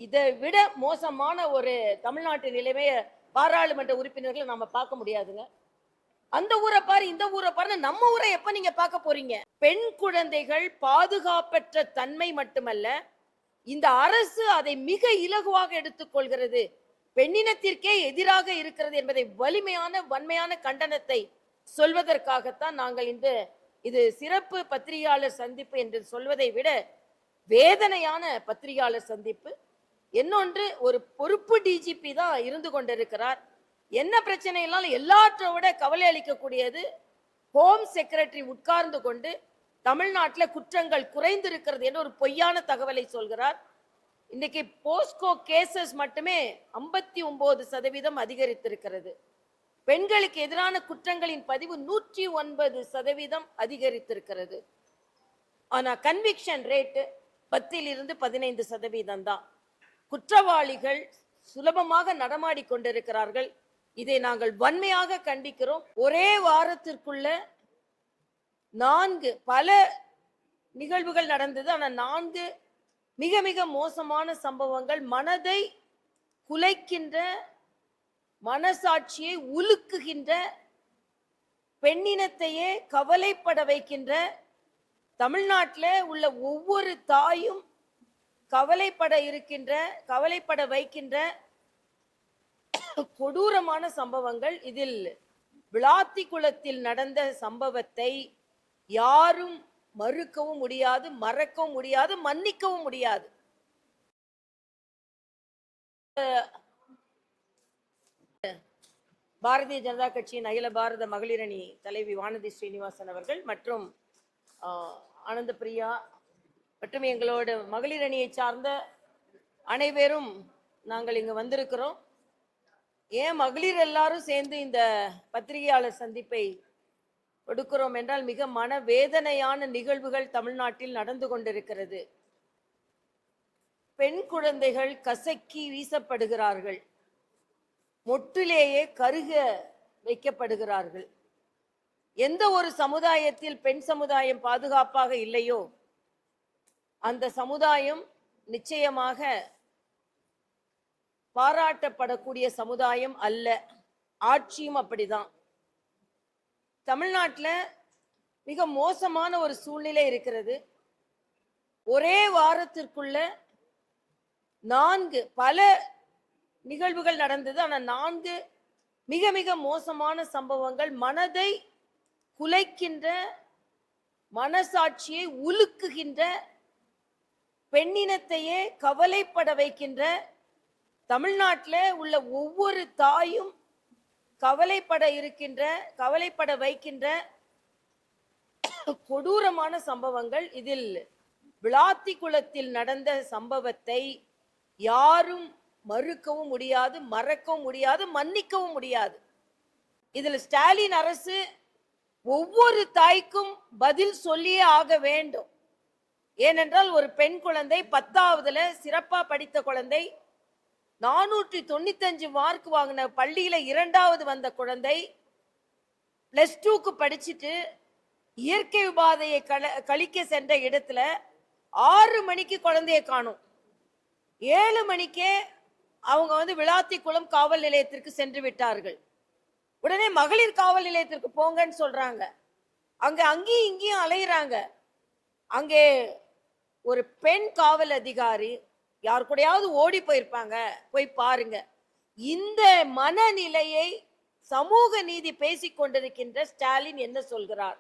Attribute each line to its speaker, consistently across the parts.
Speaker 1: இதை விட மோசமான ஒரு தமிழ்நாட்டு நிலைமைய பாராளுமன்ற உறுப்பினர்களை நாம பார்க்க முடியாதுங்க. அந்த ஊரை பாரு, இந்த ஊரை பாரு, நம்ம ஊரை எப்ப நீங்க பார்க்க போறீங்க? பெண் குழந்தைகள் பாதுகாப்பற்ற தன்மை மட்டுமல்ல, இந்த அரசு அதை மிக இலகுவாக எடுத்துக்கொள்கிறது, பெண்ணினத்திற்கே எதிராக இருக்கிறது என்பதை வலிமையான வன்மையான கண்டனத்தை சொல்வதற்காகத்தான் நாங்கள் இது சிறப்பு பத்திரிகையாளர் சந்திப்பு என்று சொல்வதை விட வேதனையான பத்திரிகையாளர் சந்திப்பு. இன்னொன்று, ஒரு பொறுப்பு டிஜிபி தான் இருந்து கொண்டிருக்கிறார். என்ன பிரச்சனை இல்லாமல் எல்லாற்றை விட கவலை அளிக்கக்கூடியது, ஹோம் செக்ரட்டரி உட்கார்ந்து கொண்டு தமிழ்நாட்டில் குற்றங்கள் குறைந்திருக்கிறது என்று ஒரு பொய்யான தகவலை சொல்கிறார். இன்னைக்கு போஸ்கோ கேசஸ் மட்டுமே 59% அதிகரித்திருக்கிறது. பெண்களுக்கு எதிரான குற்றங்களின் பதிவு 109% அதிகரித்திருக்கிறது. ஆனா கன்விக்ஷன் ரேட்டு 10 to 15% தான். குற்றவாளிகள் சுலபமாக நடமாடி கொண்டிருக்கிறார்கள். இதை நாங்கள் வன்மையாக கண்டிக்கிறோம். ஒரே வாரத்திற்குள்ள 4 பல நிகழ்வுகள் நடந்தது. ஆனா 4 மிக மிக மோசமான சம்பவங்கள், மனதை குலைக்கின்ற, மனசாட்சியை உலுக்குகின்ற, பெண்ணினத்தையே கவலைப்பட வைக்கின்ற, தமிழ்நாட்டில் உள்ள ஒவ்வொரு தாயும் கவலைப்பட வைக்கின்ற கொடூரமான சம்பவங்கள். இதில் விளாத்திக்குளத்தில் நடந்த சம்பவத்தை யாரும் மறுக்கவும் முடியாது, மறக்கவும் முடியாது, மன்னிக்கவும் முடியாது. பாரதிய ஜனதா கட்சியின் அகில பாரத மகளிர் அணி தலைவி வானதி ஸ்ரீனிவாசன் அவர்கள் மற்றும் ஆனந்த பிரியா மற்றும் எங்களோட மகளிர் அணியை சார்ந்த அனைவரும் நாங்கள் இங்கு வந்திருக்கிறோம். ஏன் மகளிர் எல்லாரும் சேர்ந்து இந்த பத்திரிகையாளர் சந்திப்பை கொடுக்கிறோம் என்றால், மிக மனவேதனையான நிகழ்வுகள் தமிழ்நாட்டில் நடந்து கொண்டிருக்கிறது. பெண் குழந்தைகள் கசக்கி வீசப்படுகிறார்கள், மொட்டிலேயே கருக வைக்கப்படுகிறார்கள். எந்த ஒரு சமுதாயத்தில் பெண் சமுதாயம் பாதுகாப்பாக இல்லையோ அந்த சமுதாயம் நிச்சயமாக பாராட்டப்படக்கூடிய சமுதாயம் அல்ல. ஆட்சியும் அப்படிதான். தமிழ்நாட்டில் மிக மோசமான ஒரு சூழ்நிலை இருக்கிறது. ஒரே வாரத்திற்குள்ள 4 பல நிகழ்வுகள் நடந்தது. ஆனா 4 மிக மிக மோசமான சம்பவங்கள், மனதை குலைக்கின்ற, மனசாட்சியை உலுக்குகின்ற, பெண்ணினத்தையே கவலைப்பட வைக்கின்ற, தமிழ்நாட்டில் உள்ள ஒவ்வொரு தாயும் கவலைப்பட வைக்கின்ற கொடூரமான சம்பவங்கள். இதில் விளாத்திக்குளத்தில் நடந்த சம்பவத்தை யாரும் மறுக்கவும் முடியாது, மறக்கவும் முடியாது, மன்னிக்கவும் முடியாது. இதில் ஸ்டாலின் அரசு ஒவ்வொரு தாய்க்கும் பதில் சொல்லியே ஆக வேண்டும். ஏனென்றால் ஒரு பெண் குழந்தை 10ஆவதுல சிறப்பா படித்த குழந்தை, 495 மார்க் வாங்கின பள்ளியில 2வது வந்த குழந்தை, +2க்கு படிச்சுட்டு இயற்கை உபாதையை கழிக்க சென்ற இடத்துல 6 மணிக்கு குழந்தையை காணும். 7 மணிக்கே அவங்க விளாத்திக்குளம் காவல் நிலையத்திற்கு சென்று விட்டார்கள். உடனே மகளிர் காவல் நிலையத்திற்கு போங்கன்னு சொல்றாங்க. அங்கேயும் இங்கேயும் அலையிறாங்க. அங்கே ஒரு பெண் காவல் அதிகாரி யார் கூடயாவது ஓடி போயிருப்பாங்க, போய் பாருங்க. இந்த மனநிலையை சமூக நீதி பேசிக் கொண்டிருக்கின்ற ஸ்டாலின் என்ன சொல்கிறார்?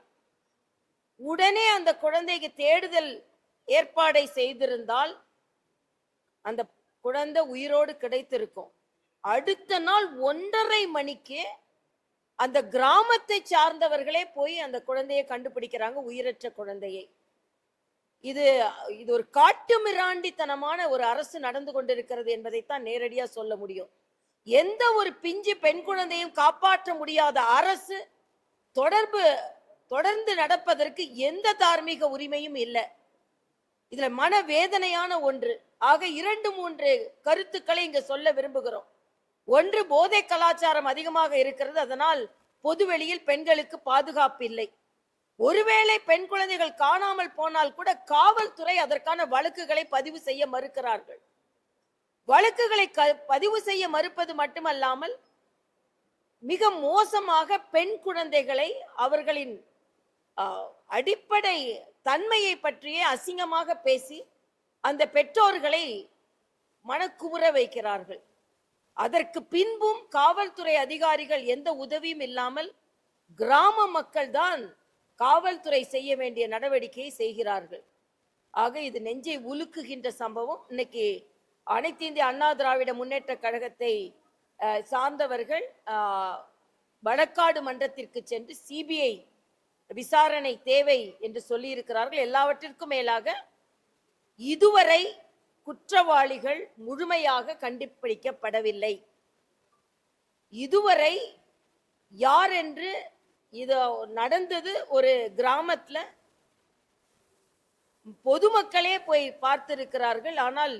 Speaker 1: உடனே அந்த குழந்தைக்கு தேடுதல் ஏற்பாடை செய்திருந்தால் அந்த குழந்தை உயிரோடு கிடைத்திருக்கும். அடுத்த நாள் 1:30 மணிக்கு அந்த கிராமத்தை சார்ந்தவர்களே போய் அந்த குழந்தையை கண்டுபிடிக்கிறாங்க, உயிரற்ற குழந்தையை. இது ஒரு காட்டு மிராண்டித்தனமான ஒரு அரசு நடந்து கொண்டிருக்கிறது என்பதைத்தான் நேரடியா சொல்ல முடியும். எந்த ஒரு பிஞ்சு பெண் குழந்தையும் காப்பாற்ற முடியாத அரசு தொடர்ந்து நடப்பதற்கு எந்த தார்மீக உரிமையும் இல்லை. இதுல மனவேதனையான ஒன்று. ஆக 2-3 கருத்துக்களை இங்க சொல்ல விரும்புகிறோம். ஒன்று, போதை கலாச்சாரம் அதிகமாக இருக்கிறது, அதனால் பொதுவெளியில் பெண்களுக்கு பாதுகாப்பு இல்லை. ஒருவேளை பெண் குழந்தைகள் காணாமல் போனால் கூட காவல்துறை அதற்கான வழக்குகளை பதிவு செய்ய மறுக்கிறார்கள். வழக்குகளை பதிவு செய்ய மறுப்பது மட்டுமல்லாமல் மிக மோசமாக பெண் குழந்தைகளை அவர்களின் அடிப்படை தன்மையை பற்றியே அசிங்கமாக பேசி அந்த பெற்றோர்களை மனக்குமுற வைக்கிறார்கள். அதற்கு பின்பும் காவல்துறை அதிகாரிகள் எந்த உதவியும் இல்லாமல் கிராம மக்கள் தான் காவல்துறை செய்ய வேண்டிய நடவடிக்கையை செய்கிறார்கள். ஆக இது நெஞ்சை உலுக்குகின்ற சம்பவம். இன்னைக்கு அனைத்து இந்திய அண்ணா திராவிட முன்னேற்ற கழகத்தை சார்ந்தவர்கள் வழக்காடு மன்றத்திற்கு சென்று சிபிஐ விசாரணை தேவை என்று சொல்லி இருக்கிறார்கள். எல்லாவற்றிற்கும் மேலாக இதுவரை குற்றவாளிகள் முழுமையாக கண்டுபிடிக்கப்படவில்லை. இதுவரை யார் என்று இது நடந்தது ஒரு கிராமத்துல பொதுமக்களே போய் பார்த்திருக்கிறார்கள். ஆனால்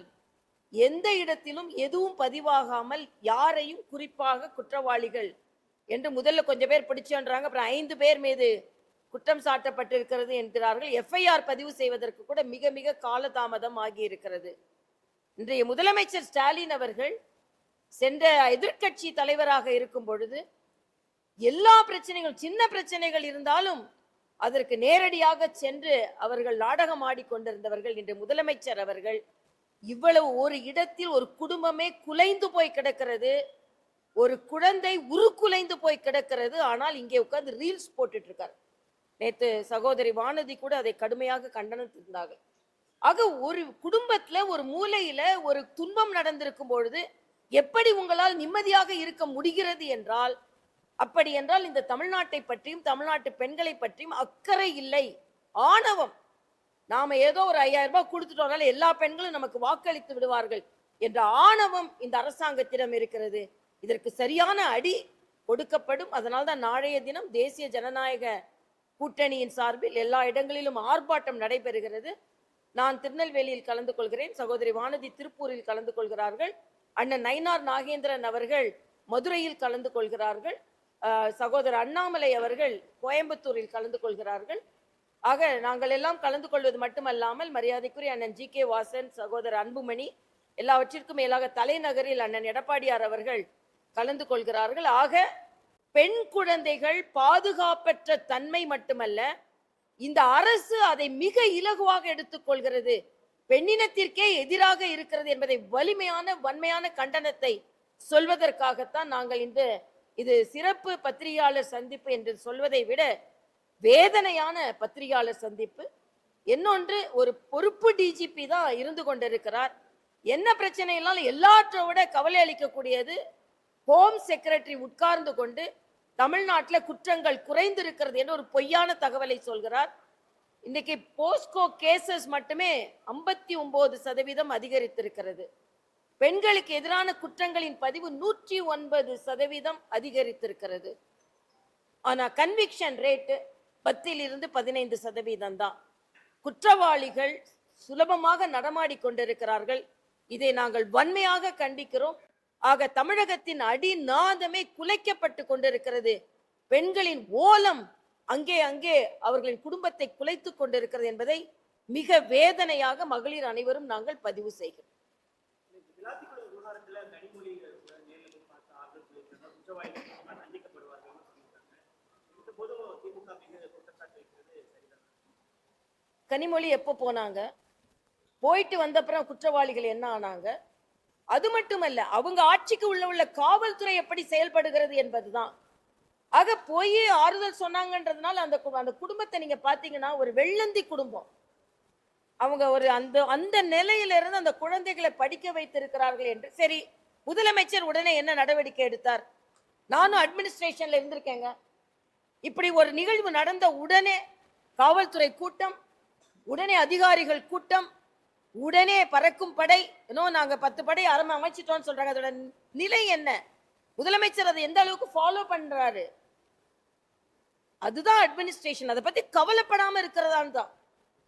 Speaker 1: எந்த இடத்திலும் எதுவும் பதிவாகாமல் யாரையும் குறிப்பாக குற்றவாளிகள் என்று முதல்ல கொஞ்சம் பேர் பிடிச்சுன்றாங்க, அப்புறம் 5 பேர் மீது குற்றம் சாட்டப்பட்டிருக்கிறது என்கிறார்கள். எஃப்ஐஆர் பதிவு செய்வதற்கு கூட மிக மிக காலதாமதம் ஆகி இருக்கிறது. இன்றைய முதலமைச்சர் ஸ்டாலின் அவர்கள் சென்ற எதிர்கட்சி தலைவராக இருக்கும் பொழுது எல்லா பிரச்சனைகள், சின்ன பிரச்சனைகள் இருந்தாலும் அதற்கு நேரடியாக சென்று அவர்கள் நாடகம் ஆடிக்கொண்டிருந்தவர்கள். இன்று முதலமைச்சர் அவர்கள் இவ்வளவு ஒரு இடத்தில் ஒரு குடும்பமே குலைந்து போய் கிடக்கிறது, ஒரு குழந்தை உருக்குலைந்து போய் கிடக்கிறது, ஆனால் இங்கே உட்கார்ந்து ரீல்ஸ் போட்டுட்டு இருக்காரு. நேற்று சகோதரி வானதி கூட அதை கடுமையாக கண்டனத்திருந்தார்கள். ஆக ஒரு குடும்பத்துல ஒரு மூலையில ஒரு துன்பம் நடந்திருக்கும் பொழுது எப்படி உங்களால் நிம்மதியாக இருக்க முடிகிறது என்றால், அப்படி என்றால் இந்த தமிழ்நாட்டை பற்றியும் தமிழ்நாட்டு பெண்களை பற்றியும் அக்கறை இல்லை, ஆணவம். நாம ஏதோ ஒரு 5000 ரூபாய் கொடுத்துட்டோம்னால எல்லா பெண்களும் நமக்கு வாக்களித்து விடுவார்கள் என்ற ஆணவம் இந்த அரசாங்கத்திடம் இருக்கிறது. இதற்கு சரியான அடி கொடுக்கப்படும். அதனால்தான் நாளைய தினம் தேசிய ஜனநாயக கூட்டணியின் சார்பில் எல்லா இடங்களிலும் ஆர்ப்பாட்டம் நடைபெறுகிறது. நான் திருநெல்வேலியில் கலந்து கொள்கிறேன், சகோதரி வானதி திருப்பூரில் கலந்து கொள்கிறார்கள், அண்ணன் நயினார் நாகேந்திரன் அவர்கள் மதுரையில் கலந்து கொள்கிறார்கள், சகோதரர் அண்ணாமலை அவர்கள் கோயம்புத்தூரில் கலந்து கொள்கிறார்கள். ஆக நாங்கள் எல்லாம் கலந்து கொள்வது மட்டுமல்லாமல் மரியாதைக்குரிய அண்ணன் ஜி கே வாசன், சகோதரர் அன்புமணி, எல்லாவற்றிற்கும் மேலாக தலைநகரில் அண்ணன் எடப்பாடியார் அவர்கள் கலந்து கொள்கிறார்கள். ஆக பெண் குழந்தைகள் பாதுகாப்பற்ற தன்மை மட்டுமல்ல, இந்த அரசு அதை மிக இலகுவாக எடுத்துக்கொள்கிறது, பெண்ணினத்திற்கே எதிராக இருக்கிறது என்பதை வலிமையான வன்மையான கண்டனத்தை சொல்வதற்காகத்தான் நாங்கள் இது சிறப்பு பத்திரிகையாளர் சந்திப்பு என்று சொல்வதை விட வேதனையான பத்திரிகையாளர் சந்திப்பு. இன்னொன்று, ஒரு பொறுப்பு டிஜிபி தான் இருந்து கொண்டிருக்கிறார். என்ன பிரச்சனை இல்லாமல் எல்லாற்றை விட கவலை அளிக்கக்கூடியது, ஹோம் செக்ரட்டரி உட்கார்ந்து கொண்டு தமிழ்நாட்டில் குற்றங்கள் குறைந்திருக்கிறது என்று ஒரு பொய்யான தகவலை சொல்கிறார். இன்னைக்கு போஸ்கோ கேசஸ் மட்டுமே 59% அதிகரித்திருக்கிறது. பெண்களுக்கு எதிரான குற்றங்களின் பதிவு 109% அதிகரித்திருக்கிறது. ஆனா கன்விக்ஷன் ரேட்டு 10 to 15% தான். குற்றவாளிகள் சுலபமாக நடமாடி கொண்டிருக்கிறார்கள். இதை நாங்கள் வன்மையாக கண்டிக்கிறோம். ஆக தமிழகத்தின் அடிநாதமே குலைக்கப்பட்டு கொண்டிருக்கிறது. பெண்களின் ஓலம் அங்கே அங்கே அவர்களின் குடும்பத்தை குலைத்துக் கொண்டிருக்கிறது என்பதை மிக வேதனையாக மகளிர் அனைவரும் நாங்கள் பதிவு செய்கிறோம். கனிமொழி எப்போ போனாங்க, போயிட்டு வந்த அப்புறம் குற்றவாளிகள் என்ன ஆனாங்க, அது மட்டுமல்ல அவங்க ஆட்சிக்கு உள்ள காவல்துறை எப்படி செயல்படுகிறது என்பதுதான். ஆக போய் ஆறுதல் சொன்னாங்கன்றதுனால அந்த குடும்பத்தை நீங்க பாத்தீங்கன்னா ஒரு வெள்ளந்தி குடும்பம். அவங்க ஒரு அந்த நிலையிலிருந்து அந்த குழந்தைகளை படிக்க வைத்திருக்கிறார்கள் என்று. சரி, முதலமைச்சர் உடனே என்ன நடவடிக்கை எடுத்தார்? நானும் அட்மினிஸ்ட்ரேஷன்ல இருந்திருக்கேங்க. இப்படி ஒரு நிகழ்வு நடந்த உடனே காவல்துறை கூட்டம், உடனே அதிகாரிகள் கூட்டம், உடனே பறக்கும் படை, இன்னும் நாங்க 10 படை அமைச்சிட்டோம்னு சொல்றாங்க. அதோட நிலை என்ன? முதலமைச்சர் அதை எந்த அளவுக்கு ஃபாலோ பண்றாரு? அதுதான் அட்மினிஸ்ட்ரேஷன். அதை பத்தி கவலைப்படாம இருக்கிறதான் தான்.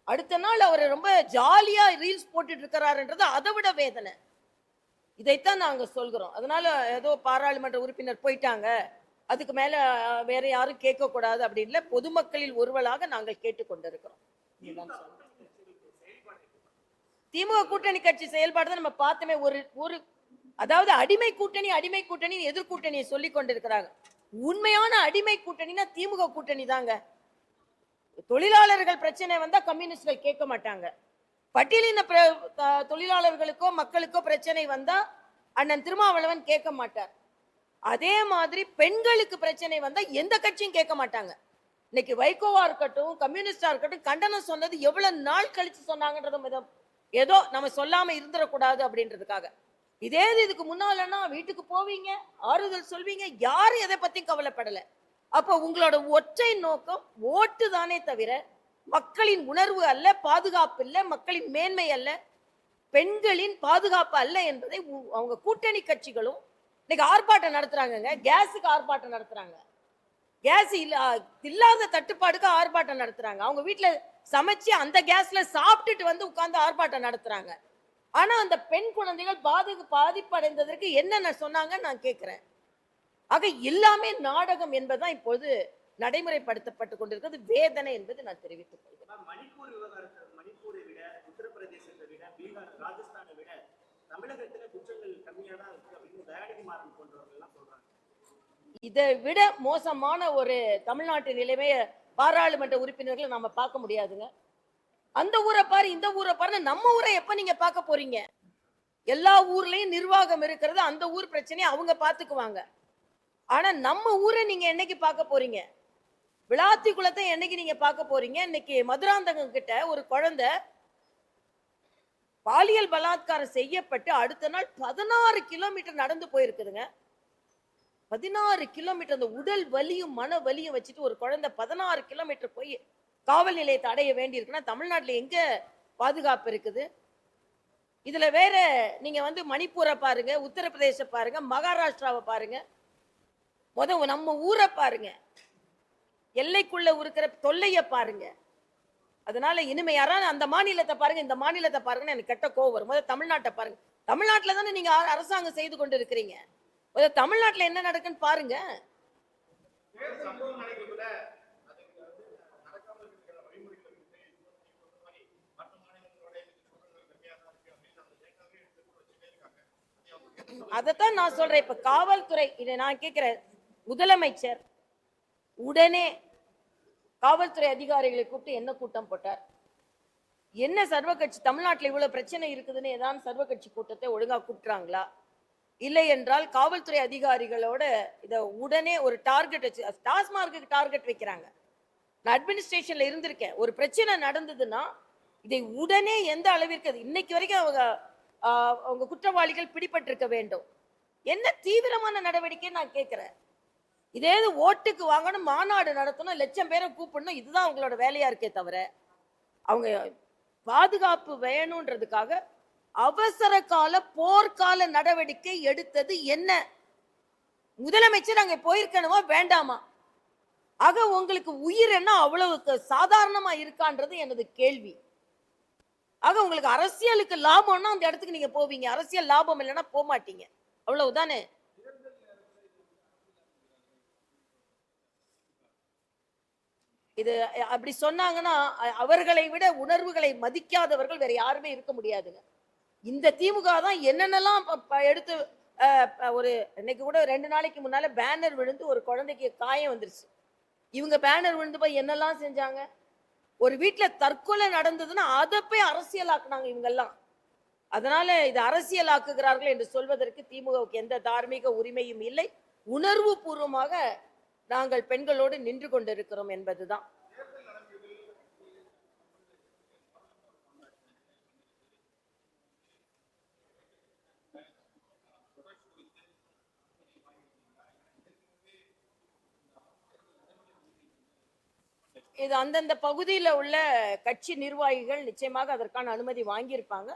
Speaker 1: அடுத்த நாள் அவர் ரொம்ப ஜாலியா ரீல்ஸ் போட்டுட்டு இருக்கிறாருன்றது அதை விட வேதனை. இதைத்தான் நாங்க சொல்கிறோம். அதனால ஏதோ பாராளுமன்ற உறுப்பினர் போயிட்டாங்க, அதுக்கு மேல வேற யாரும் கேட்க கூடாது அப்படின்னு பொதுமக்களில் ஒருவளாக நாங்கள் கேட்டுக்கொண்டிருக்கிறோம். திமுக கூட்டணி கட்சி செயல்பாடு தான் நம்ம பார்த்தோமே. ஒரு ஒரு அதாவது அடிமை கூட்டணி அடிமை கூட்டணி எதிர்கூட்டணியை சொல்லி கொண்டிருக்கிறாங்க. உண்மையான அடிமை கூட்டணினா திமுக கூட்டணி தாங்க. தொழிலாளர்கள் பிரச்சனை வந்தா கம்யூனிஸ்ட்கள் கேட்க மாட்டாங்க. பட்டியலின தொழிலாளர்களுக்கோ மக்களுக்கோ பிரச்சனை வந்தா அண்ணன் திருமாவளவன் கேட்க மாட்டார். அதே மாதிரி பெண்களுக்கு பிரச்சனை வந்தா எந்த கட்சியும் கேட்க மாட்டாங்க. இன்னைக்கு வைகோவா இருக்கட்டும் கம்யூனிஸ்டா இருக்கட்டும் கண்டனம் சொன்னது எவ்வளவு நாள் கழிச்சு சொன்னாங்கன்றதும் ஏதோ நம்ம சொல்லாம இருந்துடக்கூடாது அப்படின்றதுக்காக. இதே இதுக்கு முன்னாலன்னா வீட்டுக்கு போவீங்க, ஆறுதல் சொல்வீங்க, யாரும் எதை பத்தியும் கவலைப்படல. அப்ப உங்களோட ஒற்றை நோக்கம் ஓட்டு தானே தவிர மக்களின் உணர்வு அல்ல, பாதுகாப்பு இல்ல, மக்களின் மேன்மை அல்ல, பெண்களின் பாதுகாப்பு அல்ல என்பதை அவங்க கூட்டணி கட்சிகளும் இன்னைக்கு ஆர்ப்பாட்டம் நடத்துறாங்க. கேஸுக்கு ஆர்ப்பாட்டம் நடத்துறாங்க. கேஸ் இல்லாத தட்டுப்பாடுக்கு ஆர்ப்பாட்டம் நடத்துறாங்க. அவங்க வீட்டுல சமைச்சு அந்த கேஸ்ல சாப்பிட்டுட்டு வந்து உட்கார்ந்து ஆர்ப்பாட்டம் நடத்துறாங்க. ஆனா அந்த பெண் குழந்தைகள் பாதிப்படைந்ததற்கு என்னென்ன சொன்னாங்க நான் கேட்கிறேன். ஆக எல்லாமே நாடகம் என்பதுதான் இப்போது நடைமுறைப்படுத்தப்பட்டு கொண்டிருக்கிறது. வேதனை என்பது நான் தெரிவித்துக் கொள்கிறேன்.
Speaker 2: மணிப்பூர் விவகாரத்தை மணிப்பூரை விட உத்தரப்பிரதேசத்தை விட பீகார் ராஜஸ்தானை விட தமிழகத்துல குற்றங்கள் கம்மியா தான் இருக்கு அப்படின்னு தயாநிதி மாறன் போன்றவர்கள் எல்லாம் சொல்றாங்க.
Speaker 1: இதை விட மோசமான ஒரு தமிழ்நாட்டு நிலைமையை பாராளுமன்ற உறுப்பினர்களை நாம பார்க்க முடியாதுங்க. அந்த ஊரை பாரு இந்த ஊரை பாரு, நம்ம ஊரை எப்ப நீங்க பார்க்க போறீங்க? எல்லா ஊர்லயும் நிர்வாகம் இருக்கிறது, அந்த ஊர் பிரச்சனையை அவங்க பாத்துக்குவாங்க. ஆனா நம்ம ஊரை நீங்க என்னைக்கு பார்க்க போறீங்க? விளாத்தி குளத்தை என்னைக்கு நீங்க பார்க்க போறீங்க? இன்னைக்கு மதுராந்தகம் கிட்ட ஒரு குழந்தை பாலியல் பலாத்காரம் செய்யப்பட்டு அடுத்த நாள் 16 கிலோமீட்டர் நடந்து போயிருக்குதுங்க. 16 கிலோமீட்டர் அந்த உடல் வலியும் மன வலியும் வச்சுட்டு ஒரு குழந்தை 16 கிலோமீட்டர் போய் காவல் நிலையத்தை அடைய வேண்டி இருக்குன்னா தமிழ்நாட்டுல எங்க பாதுகாப்பு இருக்குது? இதுல வேற நீங்க மணிப்பூரை பாருங்க, உத்தரப்பிரதேச பாருங்க, மகாராஷ்டிராவை பாருங்க, நம்ம ஊரை பாருங்க, எல்லைக்குள்ள இருக்கிற தொல்லைய பாருங்க. அதனால இனிமே யாராவது அந்த மாநிலத்தை பாருங்க இந்த மாநிலத்தை பாருங்கன்னு எனக்கு கெட்ட கோவம் வரும். தமிழ்நாட்டை பாருங்க. தமிழ்நாட்டுல தானே நீங்க அரசாங்கம் செய்து கொண்டு இருக்கிறீங்க. தமிழ்நாட்டுல என்ன நடக்குன்னு பாருங்க. அதைத்தான் நான் சொல்றேன். இப்ப காவல்துறை இதை நான் கேட்கிறேன். முதலமைச்சர் உடனே காவல்துறை அதிகாரிகளை கூப்பிட்டு என்ன கூட்டம் போட்டார்? என்ன சர்வ கட்சி தமிழ்நாட்டில் இவ்வளவு பிரச்சனை இருக்குதுன்னு ஏதாவது சர்வ கட்சி கூட்டத்தை ஒழுங்கா கூப்பிட்டுறாங்களா? இல்லை என்றால் காவல்துறை அதிகாரிகளோட இதை உடனே ஒரு டார்கெட் வச்சு டாஸ்மார்க்கு டார்கெட் வைக்கிறாங்க. நான் அட்மினிஸ்ட்ரேஷன்ல இருந்திருக்கேன். ஒரு பிரச்சனை நடந்ததுன்னா இதை உடனே எந்த அளவிற்கு இன்னைக்கு வரைக்கும் அவங்க குற்றவாளிகள் பிடிபட்டிருக்க வேண்டும். என்ன தீவிரமான நடவடிக்கை நான் கேட்கிறேன். இதே ஓட்டுக்கு வாங்கணும், மாநாடு நடத்தணும், லட்சம் பேரை கூப்பிடணும், இதுதான் அவங்களோட வேலையா இருக்கே தவிர அவங்க பாதுகாப்பு வேணும்ன்றதுக்காக அவசர கால போர்க்கால நடவடிக்கை எடுத்தது என்ன? முதலமைச்சர் அங்க போயிருக்கணுமா வேண்டாமா? ஆக உங்களுக்கு உயிர் என்ன அவ்வளவு சாதாரணமா இருக்கான்றது எனது கேள்வி. ஆக உங்களுக்கு அரசியலுக்கு லாபம்னா அந்த இடத்துக்கு நீங்க போவீங்க, அரசியல் லாபம் இல்லைன்னா போக மாட்டீங்க. அவ்வளவுதானே. இது அப்படி சொன்னாங்கன்னா அவர்களை விட உணர்வுகளை மதிக்காதவர்கள் வேற யாருமே இருக்க முடியாதுங்க. இந்த திமுக தான் என்னென்னலாம் எடுத்து ஒரு இன்னைக்கு கூட 2 நாளைக்கு முன்னால பேனர் விழுந்து ஒரு குழந்தைக்கு காயம் வந்துருச்சு. இவங்க பேனர் விழுந்து போய் என்னெல்லாம் செஞ்சாங்க? ஒரு வீட்டுல தற்கொலை நடந்ததுன்னா அதை போய் அரசியலாக்குனாங்க இவங்கெல்லாம். அதனால இது அரசியலாக்குகிறார்கள் என்று சொல்வதற்கு திமுகவுக்கு எந்த தார்மீக உரிமையும் இல்லை. உணர்வு பூர்வமாக நாங்கள் பெண்களோடு நின்று கொண்டிருக்கிறோம் என்பதுதான். இது அந்தந்த பகுதியில் உள்ள கட்சி நிர்வாகிகள் நிச்சயமாக அதற்கான அனுமதி வாங்கியிருப்பாங்க.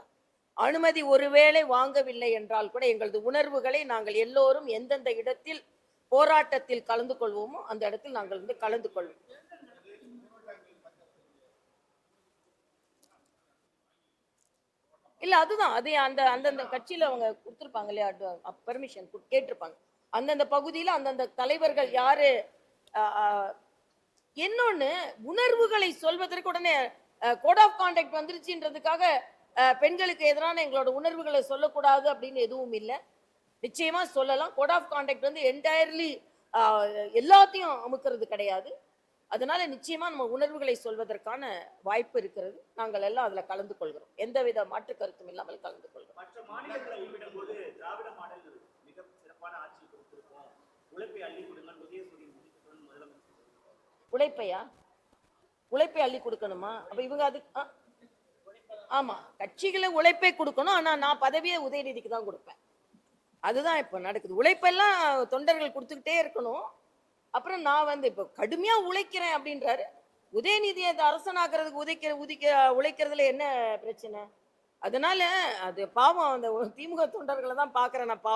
Speaker 1: அனுமதி ஒருவேளை வாங்கவில்லை என்றால் கூட எங்களது உணர்வுகளை நாங்கள் எல்லோரும் எந்தெந்த இடத்தில் போராட்டத்தில் கலந்து கொள்வோமோ அந்த இடத்தில் நாங்கள் கலந்து கொள்வோம். இல்ல அதுதான் அது அந்தந்த கட்சியில அவங்க கொடுத்திருப்பாங்க இல்லையா, பெர்மிஷன் கேட்டிருப்பாங்க. அந்தந்த பகுதியில அந்தந்த தலைவர்கள் யாரு. இன்னொன்னு உணர்வுகளை சொல்வதற்கு உடனே கோட் ஆஃப் கான்டக்ட் வந்துருச்சுன்றதுக்காக பெண்களுக்கு எதிரான எங்களோட உணர்வுகளை சொல்லக்கூடாது அப்படின்னு எதுவும் இல்லை. நிச்சயமா சொல்லலாம். கோட் ஆஃப் கான்டாக்ட் வந்து என்டையர்லி எல்லாத்தையும் அமுக்கிறது கிடையாது. அதனால நிச்சயமா நம்ம உணர்வுகளை சொல்வதற்கான வாய்ப்பு இருக்கிறது. நாங்கள் எல்லாம் அதுல கலந்து கொள்கிறோம். எந்தவித மாற்று கருத்தும் இல்லாமல் கலந்து கொள்கிறோம்.
Speaker 2: மற்ற மாநிலங்களை ஒப்பிடும்போது திராவிட மாடல் மிக சிறப்பான ஆட்சி கொடுத்திருக்கோம், உழைப்பை அள்ளி கொடுங்கள் உதயசூரியன் முதலமைச்சர்.
Speaker 1: உழைப்பையா? உழைப்பை அள்ளி கொடுக்கணுமா? அப்ப இவங்க அது ஆமா, கட்சிகளை உழைப்பை கொடுக்கணும். ஆனா நான் பதவியை உதயநிதிக்கு தான் கொடுப்பேன். அதுதான் இப்ப நடக்குது. உழைப்பெல்லாம் தொண்டர்கள் கொடுத்துக்கிட்டே இருக்கணும். அப்புறம் நான் வந்து இப்ப கடுமையா உழைக்கிறேன் அப்படின்றாரு. உதயநிதியை அரசனாக்குறதுக்கு உழைக்கிறதுல என்ன பிரச்சனை? அதனால அது பாவம், அந்த திமுக தொண்டர்களை தான் பாக்குறேன். நான்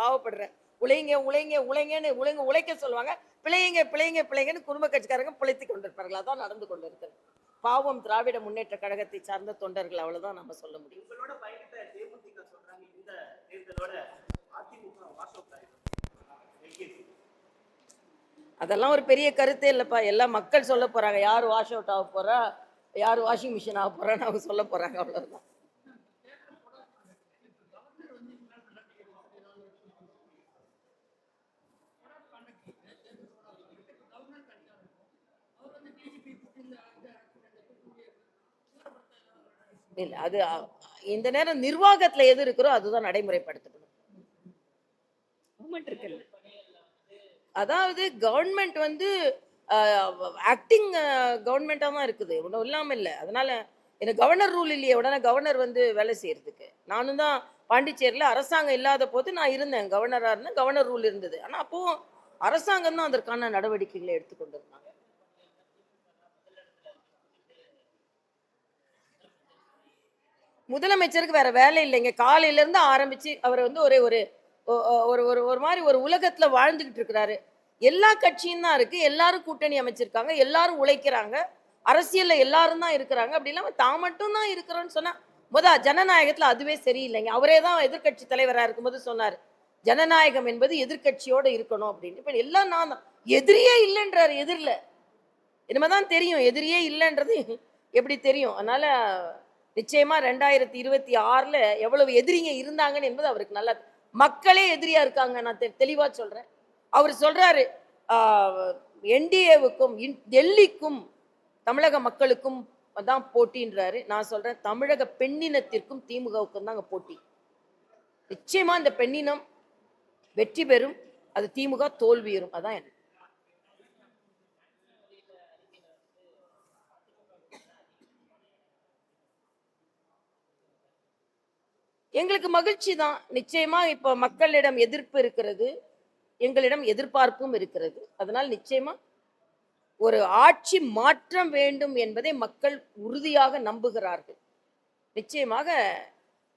Speaker 1: பாவப்படுறேன். உழைங்க உழைங்க உழைங்கன்னு உழைக்க சொல்லுவாங்க. பிழைங்க பிழைங்க பிழைங்கன்னு குடும்ப கட்சிக்காரங்க பிழைத்து கொண்டிருப்பார்கள். அதான் நடந்து கொண்டிருக்கிறது. பாவம் திராவிட முன்னேற்ற கழகத்தை சார்ந்த தொண்டர்கள். அவ்வளவுதான் நம்ம சொல்ல முடியும்.
Speaker 2: உங்களோட பயணத்தை தேமுதிக சொல்றாங்க, இந்த தேர்தலோட அதிமுக வாஷ் அவுட் ஆயிடும்.
Speaker 1: அதெல்லாம் ஒரு பெரிய கருத்தே இல்லைப்பா. எல்லாம் மக்கள் சொல்ல போறாங்க. யார் வாஷ் அவுட் ஆக போறா, யார் வாஷிங் மிஷின் ஆக போறான்னு அவங்க சொல்ல போறாங்க. அவ்வளவுதான். இல்ல, அது இந்த நேரம் நிர்வாகத்துல எது இருக்கிறோ அதுதான் நடைமுறைப்படுத்தப்படும். அதாவது கவர்மெண்ட் வந்து ஆக்டிங் கவர்மெண்டா தான் இருக்குது, ஒன்றும் இல்லாம இல்லை. அதனால எனக்கு கவர்னர் ரூல் இல்லையே. உடனே கவர்னர் வந்து வேலை செய்யறதுக்கு நானும் தான் பாண்டிச்சேரியில அரசாங்கம் இல்லாத போது நான் இருந்தேன், கவர்னரா இருந்தேன். கவர்னர் ரூல் இருந்தது. ஆனா அப்போ அரசாங்கம் தான் அதற்கான நடவடிக்கைகளை எடுத்துக்கொண்டிருந்தாங்க. முதலமைச்சருக்கு வேற வேலை இல்லைங்க. காலையில இருந்து ஆரம்பிச்சு அவர் வந்து ஒரே ஒரு ஒரு ஒரு ஒரு மாதிரி ஒரு உலகத்துல வாழ்ந்துகிட்டு இருக்கிறாரு. எல்லா கட்சியும் தான் இருக்கு, எல்லாரும் கூட்டணி அமைச்சிருக்காங்க, எல்லாரும் உழைக்கிறாங்க, அரசியல்ல எல்லாரும் தான் இருக்கிறாங்க. அப்படி இல்லாம தான் மட்டும் தான் இருக்கிறோன்னு சொன்னா ஜனநாயகத்துல அதுவே சரியில்லைங்க. அவரே தான் எதிர்கட்சி தலைவரா இருக்கும்போது சொன்னாரு, ஜனநாயகம் என்பது எதிர்கட்சியோட இருக்கணும் அப்படின்னு. இப்ப எல்லாம் நான் தான் எதிரியே இல்லைன்றாரு. எதிரில இனிமேதான் தெரியும் எதிரியே இல்லைன்றது எப்படி தெரியும். அதனால நிச்சயமா 2026ல எவ்வளவு எதிரிங்க இருந்தாங்கன்னு என்பது அவருக்கு நல்லா, மக்களே எதிரியா இருக்காங்க. நான் தெளிவா சொல்றேன். அவர் சொல்றாரு என்டிஏவுக்கும் டெல்லிக்கும் தமிழக மக்களுக்கும் தான் போட்டின்றாரு. நான் சொல்றேன் தமிழக பெண்ணினத்திற்கும் திமுகவுக்கும் தாங்க போட்டி. நிச்சயமா இந்த பெண்ணினம் வெற்றி பெறும், அது திமுக தோல்வியும். அதான் எனக்கு. எங்களுக்கு மகிழ்ச்சி தான். நிச்சயமா இப்ப மக்களிடம் எதிர்ப்பு இருக்கிறது, எங்களிடம் எதிர்பார்ப்பும் இருக்கிறது. அதனால் நிச்சயமா ஒரு ஆட்சி மாற்றம் வேண்டும் என்பதை மக்கள் உறுதியாக நம்புகிறார்கள். நிச்சயமாக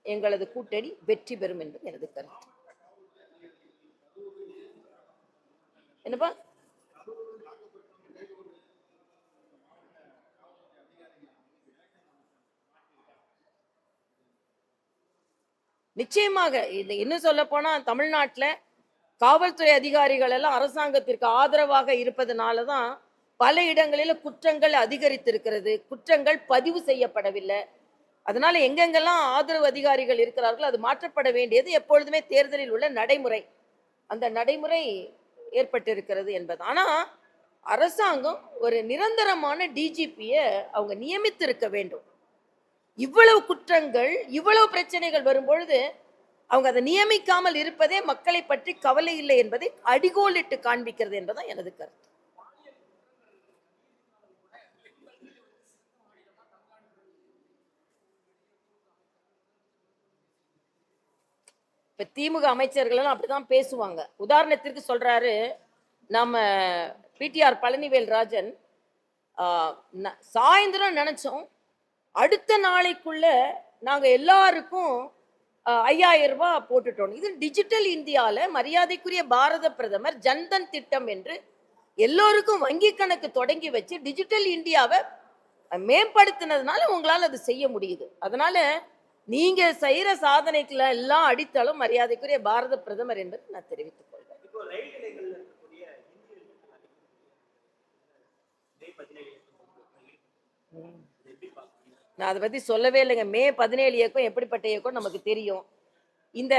Speaker 1: எங்களது கூட்டணி வெற்றி பெறும் என்பது எனது கருத்து. என்னப்பா? நிச்சயமாக இது இன்னும் சொல்ல போனா தமிழ்நாட்டில் காவல்துறை அதிகாரிகள் எல்லாம் அரசாங்கத்திற்கு ஆதரவாக இருப்பதனாலதான் பல இடங்களில் குற்றங்கள் அதிகரித்திருக்கிறது, குற்றங்கள் பதிவு செய்யப்படவில்லை. அதனால எங்கெங்கெல்லாம் ஆதரவு அதிகாரிகள் இருக்கிறார்கள் அது மாற்றப்பட வேண்டியது எப்பொழுதுமே தேர்தலில் உள்ள நடைமுறை. அந்த நடைமுறை ஏற்பட்டிருக்கிறது என்பது. ஆனா அரசாங்கம் ஒரு நிரந்தரமான டிஜிபிய அவங்க நியமித்திருக்க வேண்டும். இவ்வளவு குற்றங்கள் இவ்வளவு பிரச்சனைகள் வரும்பொழுது அவங்க அதை நியமிக்காமல் இருப்பதே மக்களை பற்றி கவலை இல்லை என்பதை அடிகோலிட்டு காண்பிக்கிறது என்பதுதான் எனது கருத்து. இப்ப திமுக அமைச்சர்கள் எல்லாம் அப்படிதான் பேசுவாங்க. உதாரணத்திற்கு சொல்றாரு நம்ம பிடிஆர் பழனிவேல் ராஜன், சாயந்தரம் நினைச்சோம் அடுத்த நாளைக்குள்ள நாங்க எல்லாருக்கும் 5000 ரூபாய் போட்டுட்டோம். இது டிஜிட்டல் இந்தியால மரியாதைக்குரிய பாரத பிரதமர் ஜன்தன் திட்டம் என்று எல்லோருக்கும் வங்கி கணக்கு தொடங்கி வச்சு டிஜிட்டல் இந்தியாவை மேம்படுத்தினதுனால உங்களால் அது செய்ய முடியுது. அதனால நீங்க செய்யற சாதனைக்குள்ள எல்லாம் அடித்தாலும் மரியாதைக்குரிய பாரத பிரதமர் என்பதை நான் தெரிவித்துக் கொள்கிறேன். நான் அதை பத்தி சொல்லவே இல்லைங்க. மே 17 இயக்கம் எப்படிப்பட்ட இயக்கம் நமக்கு தெரியும். இந்த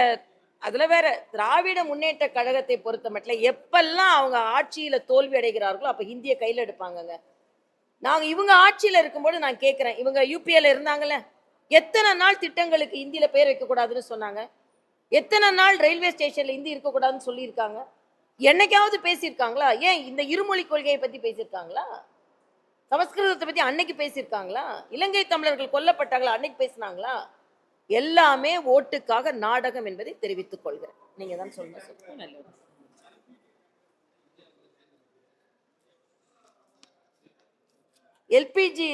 Speaker 1: அதுல வேற திராவிட முன்னேற்ற கழகத்தை பொறுத்த மட்டும் எப்பெல்லாம் அவங்க ஆட்சியில தோல்வி அடைகிறார்களோ அப்ப ஹிந்தியை கையில எடுப்பாங்கங்க. நாங்க இவங்க ஆட்சியில இருக்கும்போது நான் கேட்கிறேன், இவங்க யூபிஏல இருந்தாங்கல்ல, எத்தனை நாள் திட்டங்களுக்கு ஹிந்தியில பேர் வைக்க கூடாதுன்னு சொன்னாங்க? எத்தனை நாள் ரயில்வே ஸ்டேஷன்ல ஹிந்தி இருக்கக்கூடாதுன்னு சொல்லியிருக்காங்க? என்னைக்காவது பேசியிருக்காங்களா? ஏன் இந்த இருமொழி கொள்கையை பத்தி பேசியிருக்காங்களா? சமஸ்கிருதத்தை பத்தி அன்னைக்கு பேசியிருக்காங்களா? இலங்கை தமிழர்கள் கொல்லப்பட்டாங்களா? அன்னைக்கு பேசினாங்களா? எல்லாமே ஓட்டுக்காக நாடகம் என்பதை தெரிவித்துக் கொள்கிறேன். நீங்க தான் சொல்லணும். நல்லது. எல்பிஜி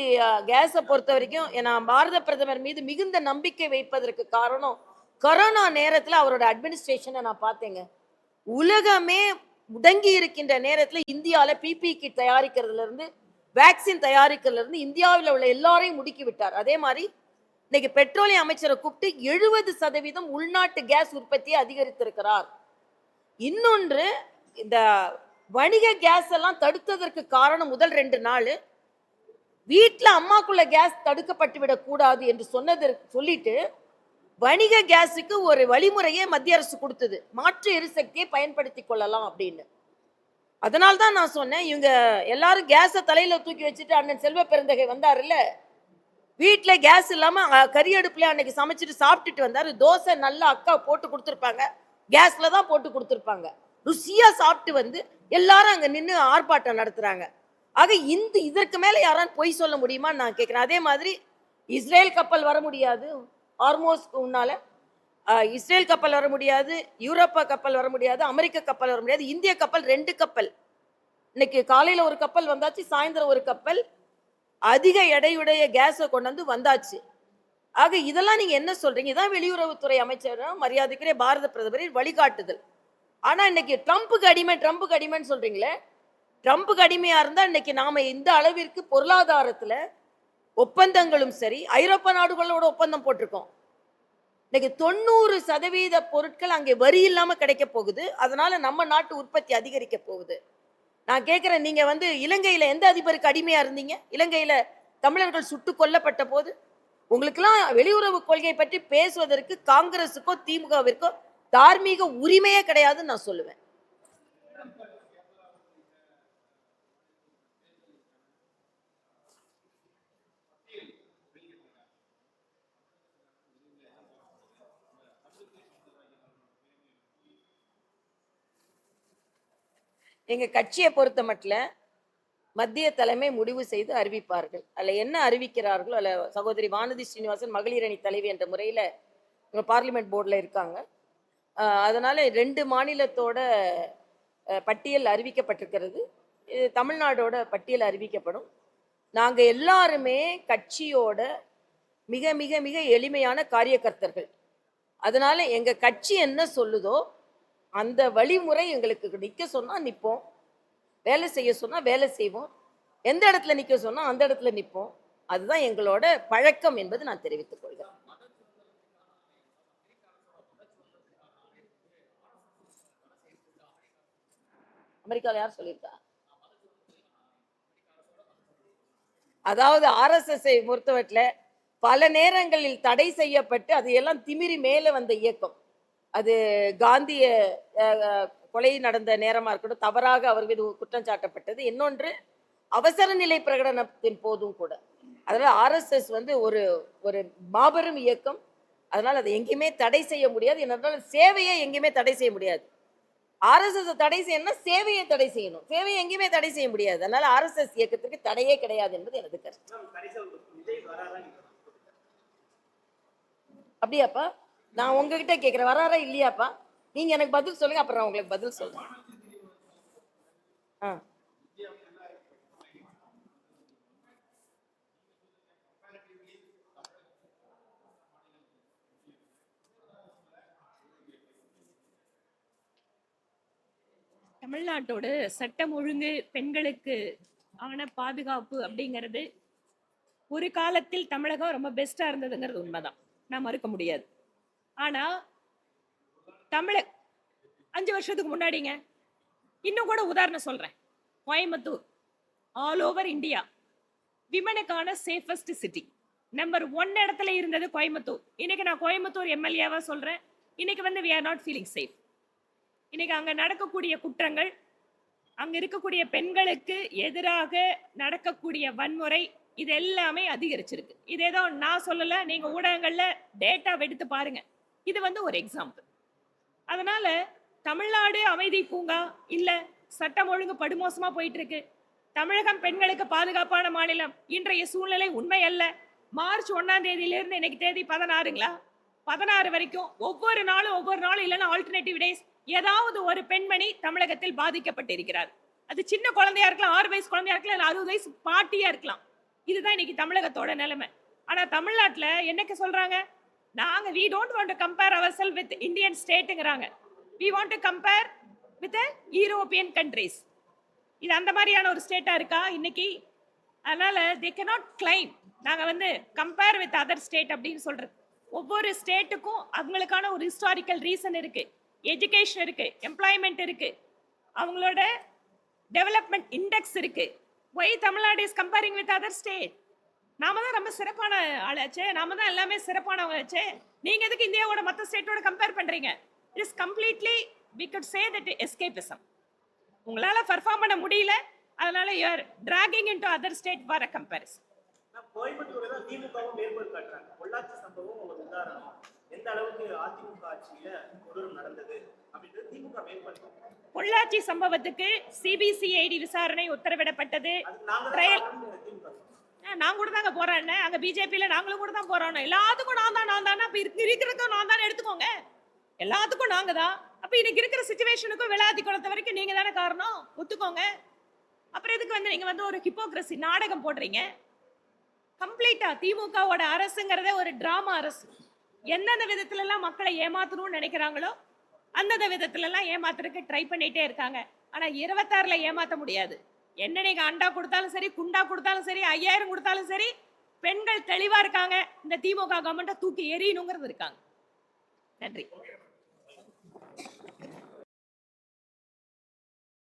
Speaker 1: கேஸை பொறுத்த வரைக்கும் நான் பாரத பிரதமர் மீது மிகுந்த நம்பிக்கை வைப்பதற்கு காரணம், கொரோனா நேரத்தில் அவரோட அட்மினிஸ்ட்ரேஷனை நான் பார்த்தேங்க. உலகமே முடங்கி இருக்கின்ற நேரத்தில் இந்தியாவில் பிபி கிட் தயாரிக்கிறதுல இருந்து வேக்சின் தயாரிக்கிறதுல இருந்து இந்தியாவில் உள்ள எல்லாரையும் முடுக்கி விட்டார். அதே மாதிரி இன்னைக்கு பெட்ரோலிய அமைச்சரை கூப்பிட்டு 70% உள்நாட்டு கேஸ் உற்பத்தியை அதிகரித்திருக்கிறார். இன்னொன்று, இந்த வணிக கேஸ் எல்லாம் தடுத்ததற்கு காரணம் முதல் 2 நாள் வீட்டுல அம்மாக்குள்ள கேஸ் தடுக்கப்பட்டு விடக் கூடாது என்று சொல்லிட்டு வணிக கேஸுக்கு ஒரு வழிமுறையை மத்திய அரசு கொடுத்தது, மாற்று எரிசக்தியை பயன்படுத்திக் கொள்ளலாம் அப்படின்னு. அதனால்தான் நான் சொன்னேன், இவங்க எல்லாரும் கேஸை தலையில தூக்கி வச்சுட்டு அண்ணன் செல்வ பெருந்தகை வந்தாருல்ல, வீட்டுல கேஸ் இல்லாம கறி அடுப்புல அன்னைக்கு சமைச்சிட்டு சாப்பிட்டுட்டு வந்தாரு. தோசை நல்லா அக்கா போட்டு கொடுத்துருப்பாங்க, கேஸ்ல தான் போட்டு கொடுத்துருப்பாங்க. ருசியா சாப்பிட்டு வந்து எல்லாரும் அங்க நின்று ஆர்ப்பாட்டம் நடத்துறாங்க. ஆக இதற்கு மேல யாராவது பொய் சொல்ல முடியுமா நான் கேட்கிறேன். அதே மாதிரி இஸ்ரேல் கப்பல் வர முடியாது, ஹார்மோஸ் உன்னால இஸ்ரேல் கப்பல் வர முடியாது, யூரோப்பா கப்பல் வர முடியாது, அமெரிக்க கப்பல் வர முடியாது. இந்திய கப்பல் 2 கப்பல், இன்னைக்கு காலையில ஒரு கப்பல் வந்தாச்சு, சாயந்தரம் ஒரு கப்பல் அதிக எடையுடைய கேஸை கொண்டு வந்து வந்தாச்சு. ஆக இதெல்லாம் நீங்க என்ன சொல்றீங்க? இதான் வெளியுறவுத்துறை அமைச்சர் மரியாதைக்குரிய பாரத பிரதமரின் வழிகாட்டுதல். ஆனா இன்னைக்கு ட்ரம்புக்கு அடிமைன்னு சொல்றீங்களே, ட்ரம்புக்கு அடிமையா இருந்தா இன்னைக்கு நாம இந்த அளவிற்கு பொருளாதாரத்துல ஒப்பந்தங்களும் சரி, ஐரோப்பா நாடுகளோட ஒப்பந்தம் போட்டிருக்கோம். இன்னைக்கு 90% பொருட்கள் அங்கே வரி இல்லாம கிடைக்க போகுது. அதனால நம்ம நாட்டு உற்பத்தி அதிகரிக்க போகுது. நான் கேட்கிறேன், நீங்க இலங்கையில எந்த அதிபருக்கு அடிமையா இருந்தீங்க? இலங்கையில தமிழர்கள் சுட்டு கொல்லப்பட்ட போது உங்களுக்கெல்லாம் வெளியுறவு கொள்கை பற்றி பேசுவதற்கு காங்கிரஸுக்கோ திமுகவிற்கோ தார்மீக உரிமையே கிடையாதுன்னு நான் சொல்லுவேன். எங்க கட்சியை பொறுத்த மட்டும் மத்திய தலைமை முடிவு செய்து அறிவிப்பார்கள். அதுல என்ன அறிவிக்கிறார்களோ, அல்ல சகோதரி வானதி ஸ்ரீனிவாசன் மகளிர் அணி தலைவி என்ற முறையில பார்லிமெண்ட் போர்டில் இருக்காங்க. அதனால 2 மாநிலத்தோட பட்டியல் அறிவிக்கப்பட்டிருக்கிறது, தமிழ்நாடோட பட்டியல் அறிவிக்கப்படும். நாங்க எல்லாருமே கட்சியோட மிக மிக மிக எளிமையான காரியகர்த்தர்கள். அதனால எங்க கட்சி என்ன சொல்லுதோ அந்த வழிமுறை எங்களுக்கு நிக்க சொன்னா நிற்போம், வேலை செய்ய சொன்னா வேலை செய்வோம், எந்த இடத்துல நிக்க சொன்னா அந்த இடத்துல நிற்போம். அதுதான் எங்களோட பழக்கம் என்பது நான் தெரிவித்துக் கொள்கிறேன். அமெரிக்காவில் யார் சொல்லியிருக்கா? அதாவது RSS-ஐ பொறுத்தவரையில பல நேரங்களில் தடை செய்யப்பட்டு அதையெல்லாம் திமிரி மேல வந்த இயக்கம். அது காந்திய கொலை நடந்த நேரமா இருக்கட்டும், தவறாக அவர் மீது குற்றம் சாட்டப்பட்டது. இன்னொன்று, அவசர நிலை பிரகடனத்தின் போதும் கூட. அதனால RSS ஒரு ஒரு மாபெரும் இயக்கம். அதனால அதை எங்கேயுமே தடை செய்ய முடியாது. என்னென்றால் சேவையை எங்கேயுமே தடை செய்ய முடியாது. RSS தடை செய்யணும்னா சேவையை தடை செய்யணும், சேவையை எங்கேயுமே தடை செய்ய முடியாது. அதனால RSS இயக்கத்துக்கு தடையே கிடையாது என்பது எனது கருத்து. அப்படியாப்பா? நான் உங்ககிட்ட கேட்கிறேன், வராரா இல்லையாப்பா? நீங்க எனக்கு பதில் சொல்லுங்க, அப்புறம் உங்களுக்கு பதில் சொல்றேன்.
Speaker 3: தமிழ்நாட்டோட சட்டம் ஒழுங்கு, பெண்களுக்கு ஆன பாதுகாப்பு அப்படிங்கிறது ஒரு காலத்தில் தமிழகம் ரொம்ப பெஸ்டா இருந்ததுங்கிறது உண்மைதான், நான் மறுக்க முடியாது. ஆனா 5 வருஷத்துக்கு முன்னாடிங்க, இன்னும் கூட உதாரணம் சொல்றேன், கோயம்புத்தூர் ஆல் ஓவர் இந்தியா விமனுக்கான சேஃபஸ்ட் சிட்டி. நம்பர் 1 இடத்துல இருந்தது கோயம்புத்தூர். இன்னைக்கு நான் கோயம்புத்தூர் எம்எல்ஏவா சொல்றேன். இன்னைக்கு வந்து we are not feeling safe. இன்னைக்கு அங்க நடக்கக்கூடிய குற்றங்கள், அங்க இருக்கக்கூடிய பெண்களுக்கு எதிராக நடக்கக்கூடிய வன்முறை, இது எல்லாமே அதிகரிச்சிருக்கு. இது ஏதோ நான் சொல்லல, நீங்க ஊடகங்கள்ல டேட்டா எடுத்து பாருங்க. இது வந்து ஒரு எக்ஸாம்பிள். அதனால தமிழ்நாடு அமைதி பூங்கா இல்ல, சட்டம் ஒழுங்கு படுமோசமா போயிட்டு இருக்கு. தமிழகம் பெண்களுக்கு பாதுகாப்பான மாநிலம். இன்றைய சூழ்நிலை உண்மை அல்ல. மார்ச் 1ஆம் தேதியிலிருந்து இன்னைக்கு தேதி 16ங்களா, 16 வரைக்கும் ஒவ்வொரு நாளும் இல்லைன்னா ஆல்டர்னேட்டிவ் டேஸ் ஏதாவது ஒரு பெண்மணி தமிழகத்தில் பாதிக்கப்பட்டிருக்கிறார். அது சின்ன குழந்தையா இருக்கலாம், 6 வயசு குழந்தையா இருக்கலாம், இல்ல 60 வயசு பாட்டியா இருக்கலாம். இதுதான் இன்னைக்கு தமிழகத்தோட நிலைமை. ஆனா தமிழ்நாட்டுல என்னக்கு சொல்றாங்க, நாங்க we don't want to compare ourselves with Indian stateங்கறாங்க. we want to compare with the European countries. இது அந்த மாதிரியான ஒரு ஸ்டேட்டா இருக்கா இன்னைக்கு? அதனால they cannot claim நாங்க வந்து கம்பேர் வித் அதர் ஸ்டேட் அப்படின்னு சொல்றது. ஒவ்வொரு ஸ்டேட்டுக்கும் அவங்களுக்கான ஒரு ஹிஸ்டாரிக்கல் ரீசன் இருக்கு, எஜுகேஷன் இருக்கு, எம்ப்ளாய்மெண்ட் இருக்கு, அவங்களோட டெவலப்மெண்ட் இண்டெக்ஸ் இருக்கு. Why Tamil Nadu is comparing with other state? நாம தான் ரொம்ப சிறப்பான ஆளாச்சே, நாம தான் எல்லாமே சிறப்பானவங்களாச்சே. நீங்க எதுக்கு இந்தியாவோட மற்ற ஸ்டேட்டோட கம்பேர் பண்றீங்க? It is completely we could say that escapism. உங்களால பெர்ஃபார்ம் பண்ண முடியல, அதனால you are dragging into other state for a comparison.
Speaker 2: கோயம்புத்தூர்ல தான் திமுகவும் மேற்கோள் காட்டுறாங்க. பொள்ளாச்சி சம்பவம் ஒரு உதாரணம். எந்த அளவுக்கு அதிமுக ஆட்சியில கொடூரம் நடந்தது அப்படின்றது திமுக மேற்கோள்.
Speaker 3: பொள்ளாச்சி சம்பவத்துக்கு சிபிசிஐடி விசாரணை உத்தரவிடப்பட்டது. ட்ரையல் நான் கூட தாங்க போறேன். அங்க பிஜேபியில நாங்களும் கூட தான் போறோம். எல்லாத்துக்கும் நான் தான் அப்ப இருக்கிறதுக்கும் நான் தான் எடுத்துக்கோங்க. எல்லாத்துக்கும் நாங்க தான். அப்ப இன்னைக்கு இருக்கிற சிச்சுவேஷனுக்கும் விளையாதி குளத்த வரைக்கும் நீங்க தானே காரணம், ஒத்துக்கோங்க. அப்புறம் எதுக்கு வந்து நீங்க வந்து ஒரு ஹிப்போக்ரசி நாடகம் போடுறீங்க? கம்ப்ளீட்டா திமுகவோட அரசுங்கிறதே ஒரு டிராமா அரசு. எந்தெந்த விதத்துல எல்லாம் மக்களை ஏமாத்தணும்னு நினைக்கிறாங்களோ அந்தந்த விதத்துல எல்லாம் ஏமாத்துறதுக்கு ட்ரை பண்ணிட்டே இருக்காங்க. ஆனா 26ல ஏமாத்த முடியாது. என்ன நீங்க அண்டா கொடுத்தாலும் சரி, குண்டா கொடுத்தாலும் சரி, 5000 கொடுத்தாலும் சரி, பெண்கள் தெளிவா இருக்காங்க. இந்த திமுக கவர்மெண்ட்டை தூக்கி எறியணுங்கிறது இருக்காங்க. நன்றி.